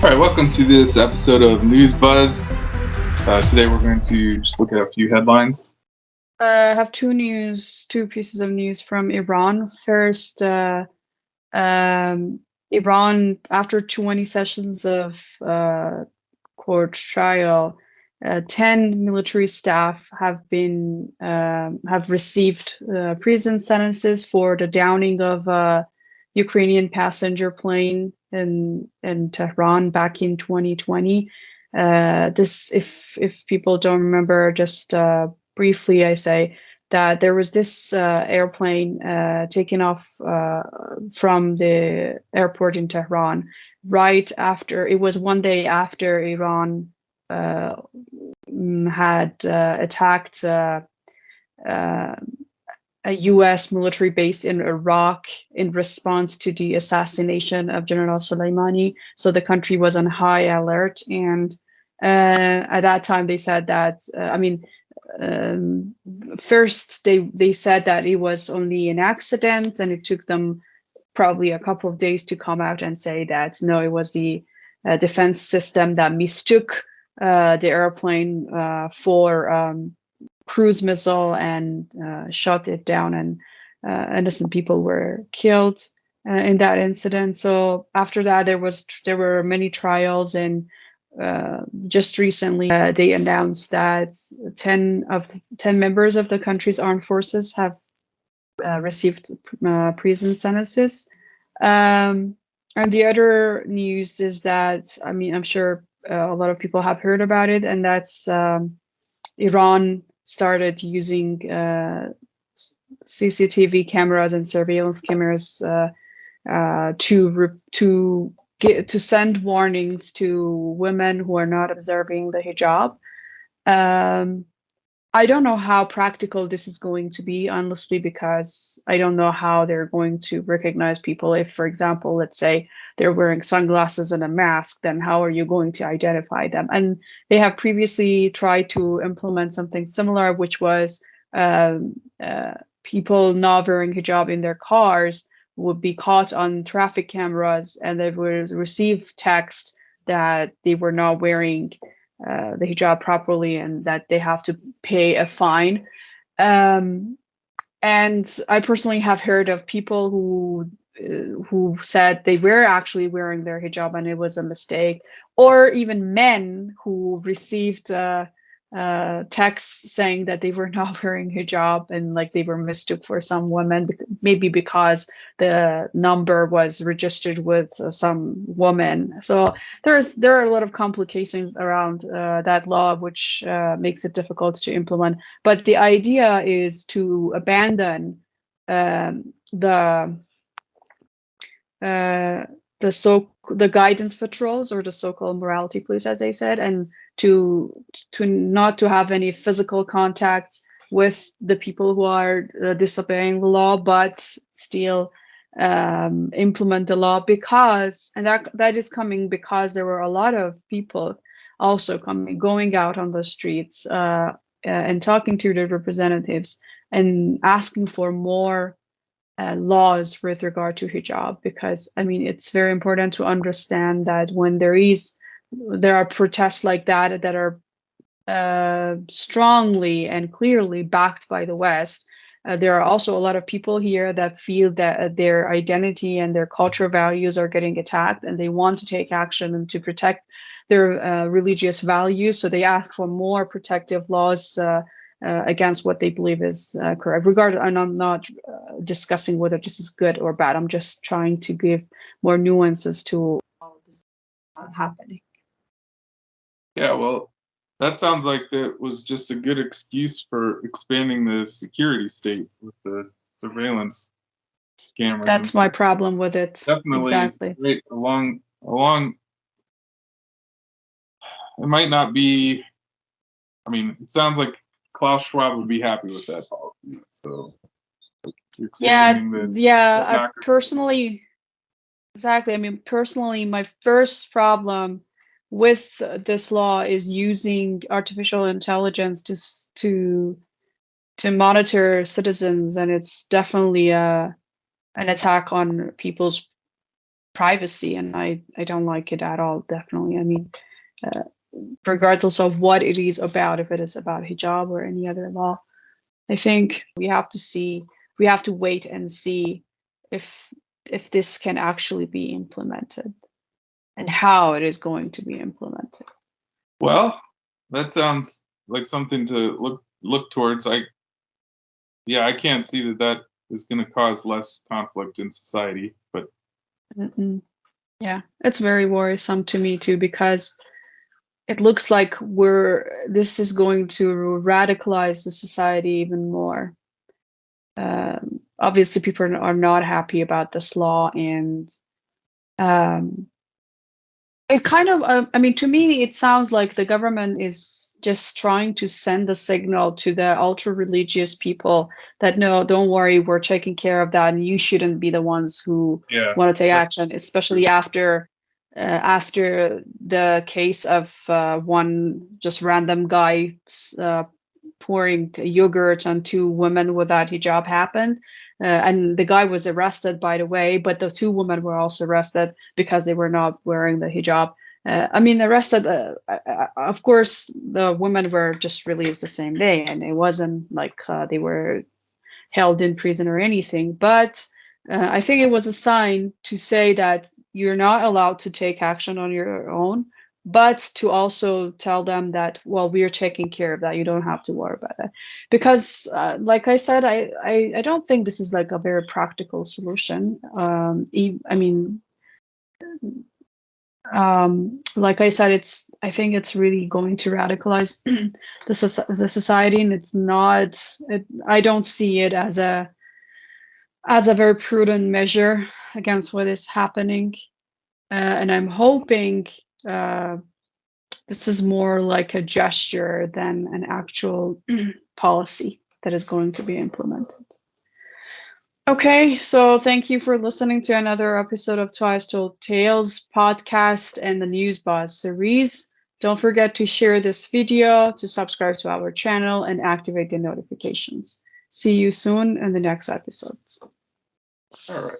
All right, welcome to this episode of News Buzz. Today we're going to just look at a few headlines. I have two pieces of news from Iran. First, Iran, after 20 sessions of court trial, 10 military staff have received prison sentences for the downing of a Ukrainian passenger plane in Tehran back in 2020. This, if people don't remember, just briefly, I say that there was this airplane taken off from the airport in Tehran right after, it was one day after Iran had attacked a US military base in Iraq in response to the assassination of General Soleimani. So the country was on high alert. And at that time, they said that, first they said that it was only an accident, and it took them probably a couple of days to come out and say that no, it was the defense system that mistook the airplane for cruise missile and shot it down, and innocent people were killed in that incident. So after that, there were many trials, and just recently they announced that 10 members of the country's armed forces have received prison sentences. And the other news is that, I'm sure a lot of people have heard about it, and that's Iran started using CCTV cameras and surveillance cameras to send warnings to women who are not observing the hijab. I don't know how practical this is going to be, honestly, because I don't know how they're going to recognize people. If, for example, let's say they're wearing sunglasses and a mask, then how are you going to identify them? And they have previously tried to implement something similar, which was people not wearing hijab in their cars would be caught on traffic cameras, and they would receive text that they were not wearing the hijab properly and that they have to pay a fine. And I personally have heard of people who said they were actually wearing their hijab and it was a mistake, or even men who received texts saying that they were not wearing hijab and like they were mistook for some women, maybe because the number was registered with some woman. So there are a lot of complications around that law, which makes it difficult to implement. But the idea is to abandon the guidance patrols, or the so-called morality police, as they said, and to not to have any physical contact with the people who are disobeying the law, but still implement the law, because, and that is coming because there were a lot of people also going out on the streets and talking to their representatives and asking for more laws with regard to hijab, because it's very important to understand that when there are protests like that are strongly and clearly backed by the West. There are also a lot of people here that feel that their identity and their cultural values are getting attacked, and they want to take action and to protect their religious values. So they ask for more protective laws against what they believe is correct. And I'm not discussing whether this is good or bad. I'm just trying to give more nuances to all of this happening. Yeah, well, that sounds like that was just a good excuse for expanding the security state with the surveillance cameras. That's my problem with it. Definitely, exactly. Great. Along. It might not be. It sounds like Klaus Schwab would be happy with that policy. So, I personally, exactly. Personally, my first problem with this law is using artificial intelligence to monitor citizens, and it's definitely an attack on people's privacy, and I don't like it at all. Definitely. I mean, uh, regardless of what it is about, if it is about hijab or any other law, I think we have to wait and see if this can actually be implemented and how it is going to be implemented. Well, that sounds like something to look towards. I can't see that is going to cause less conflict in society, but yeah, it's very worrisome to me too, because it looks like this is going to radicalize the society even more. Obviously, people are not happy about this law, and it kind of, I mean, to me, it sounds like the government is just trying to send a signal to the ultra religious people that no, don't worry, we're taking care of that, and you shouldn't be the ones who want to take action, especially after the case of one just random guy pouring yogurt on two women without hijab happened. And the guy was arrested, by the way, but the two women were also arrested because they were not wearing the hijab. I mean, arrested, of course, the women were just released the same day, and it wasn't like they were held in prison or anything. But I think it was a sign to say that you're not allowed to take action on your own, but to also tell them that, well, we are taking care of that. You don't have to worry about that. Because, like I said, I don't think this is like a very practical solution. I mean, like I said, I think it's really going to radicalize the society, and it's not. I don't see it as a very prudent measure against what is happening. And I'm hoping this is more like a gesture than an actual policy that is going to be implemented. Okay, so thank you for listening to another episode of Twice Told Tales podcast and the News Buzz series. Don't forget to share this video, to subscribe to our channel, and activate the notifications. See you soon in the next episodes. all right.